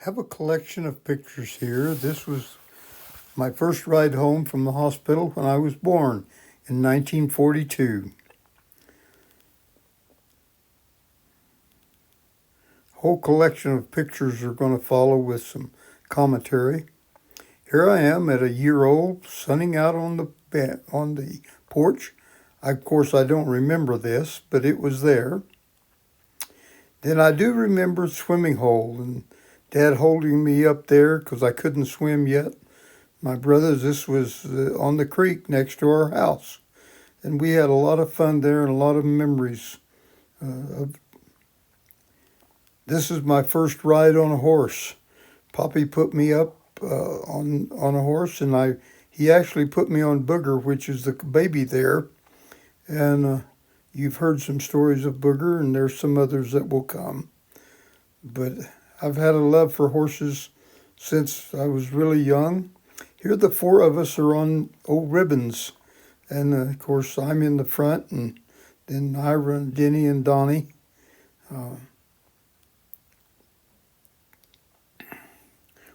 Have a collection of pictures here. This was my first ride home from the hospital when I was born in 1942. Whole collection of pictures are going to follow with some commentary. Here I am at a year old, sunning out on the porch. Of course, I don't remember this, but it was there. Then I do remember swimming hole and Dad holding me up there because I couldn't swim yet. My brothers, this was on the creek next to our house. And we had a lot of fun there and a lot of memories. This is my first ride on a horse. Poppy put me up on a horse, and he actually put me on Booger, which is the baby there. And you've heard some stories of Booger, and there's some others that will come. But I've had a love for horses since I was really young. Here the four of us are on old ribbons. And of course I'm in the front, and then Ira and Denny and Donnie.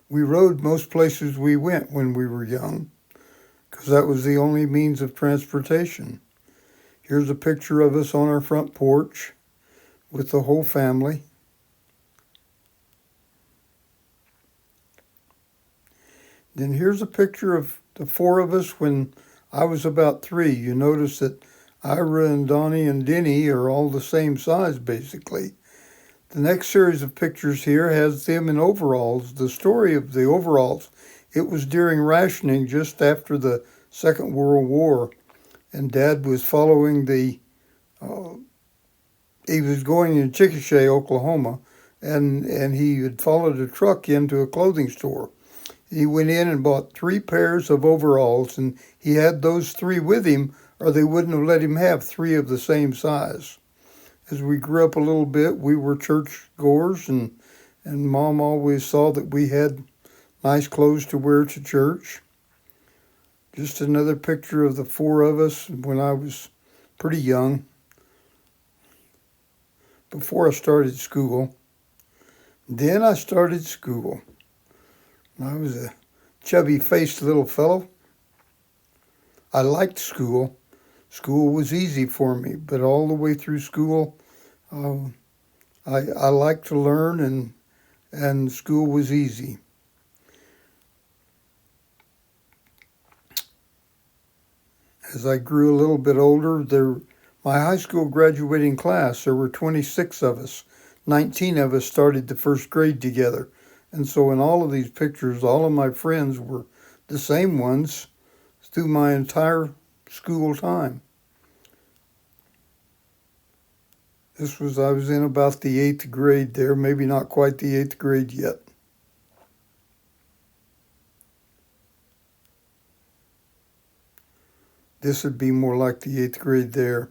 We rode most places we went when we were young, because that was the only means of transportation. Here's a picture of us on our front porch with the whole family. Then here's a picture of the four of us when I was about 3. You notice that Ira and Donnie and Denny are all the same size, basically. The next series of pictures here has them in overalls. The story of the overalls, it was during rationing just after the Second World War, and Dad was following he was going in Chickasha, Oklahoma, and he had followed a truck into a clothing store. He went in and bought 3 pairs of overalls, and he had those 3 with him, or they wouldn't have let him have 3 of the same size. As we grew up a little bit, we were church goers, and Mom always saw that we had nice clothes to wear to church. Just another picture of the 4 of us when I was pretty young, before I started school. Then I started school. I was a chubby-faced little fellow. I liked school. School was easy for me, but all the way through school, I liked to learn, and school was easy. As I grew a little bit older, my high school graduating class, there were 26 of us. 19 of us started the first grade together. And so in all of these pictures, all of my friends were the same ones through my entire school time. I was in about the 8th grade there, maybe not quite the 8th grade yet. This would be more like the 8th grade there.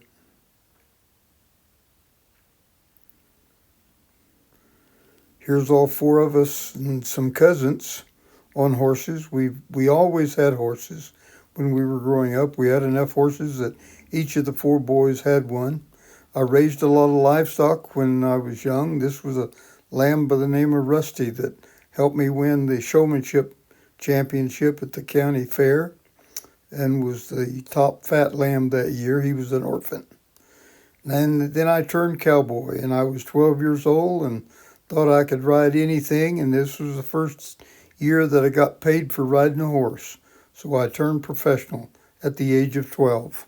Here's all 4 of us and some cousins on horses. We always had horses when we were growing up. We had enough horses that each of the 4 boys had one. I raised a lot of livestock when I was young. This was a lamb by the name of Rusty that helped me win the showmanship championship at the county fair and was the top fat lamb that year. He was an orphan. And then I turned cowboy, and I was 12 years old and thought I could ride anything, and this was the first year that I got paid for riding a horse. So I turned professional at the age of 12.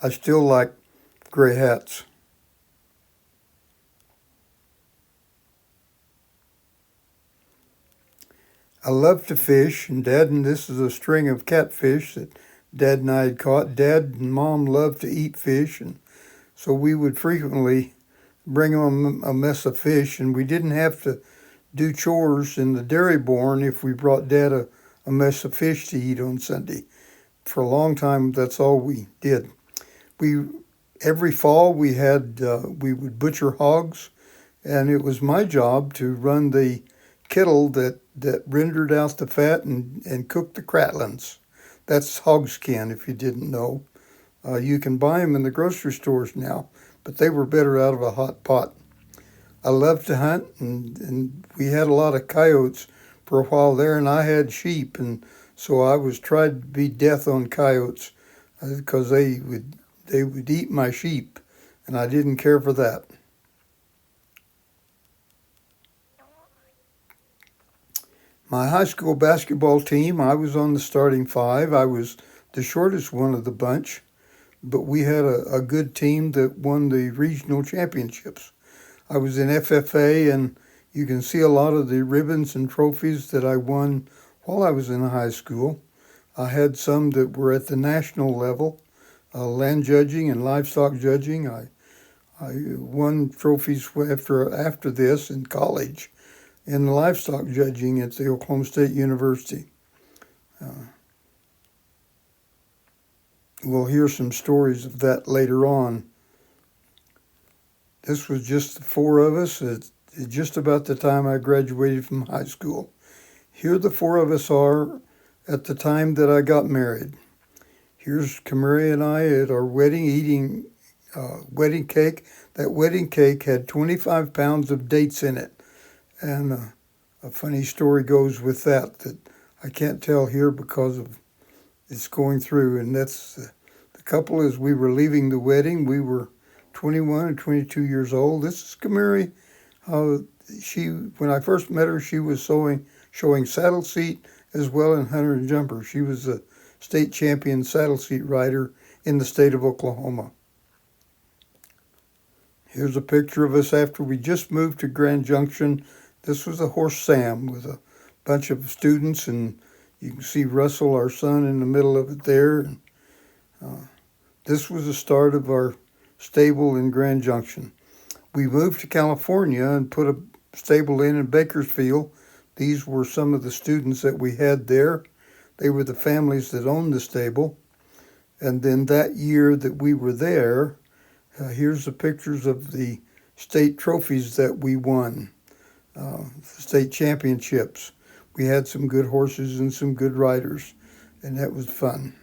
I still like gray hats. I love to fish, and this is a string of catfish that Dad and I had caught. Dad and Mom loved to eat fish, and so we would frequently bring them a mess of fish, and we didn't have to do chores in the dairy barn if we brought Dad a mess of fish to eat on Sunday. For a long time, that's all we did. Every fall we would butcher hogs, and it was my job to run the kettle that rendered out the fat and cooked the cratlins. That's hogskin, if you didn't know. You can buy them in the grocery stores now, but they were better out of a hot pot. I loved to hunt, and we had a lot of coyotes for a while there, and I had sheep, and so I was tried to be death on coyotes because they would eat my sheep, and I didn't care for that. My high school basketball team, I was on the starting five. I was the shortest one of the bunch, but we had a good team that won the regional championships. I was in FFA, and you can see a lot of the ribbons and trophies that I won while I was in high school. I had some that were at the national level, land judging and livestock judging. I won trophies after this in college in livestock judging at the Oklahoma State University. Uh, we'll hear some stories of that later on. This was just the four of us at just about the time I graduated from high school. Here the four of us are at the time that I got married. Here's Kamari and I at our wedding eating wedding cake. That wedding cake had 25 pounds of dates in it. And a funny story goes with that I can't tell here because of it's going through. And that's the couple as we were leaving the wedding. We were 21 and 22 years old. This is Kamari. When I first met her, she was showing saddle seat as well in hunter and jumper. She was a state champion saddle seat rider in the state of Oklahoma. Here's a picture of us after we just moved to Grand Junction. This was a horse Sam with a bunch of students, and you can see Russell, our son, in the middle of it there. This was the start of our stable in Grand Junction. We moved to California and put a stable in Bakersfield. These were some of the students that we had there. They were the families that owned the stable. And then that year that we were there, here's the pictures of the state trophies that we won, state championships. We had some good horses and some good riders, and that was fun.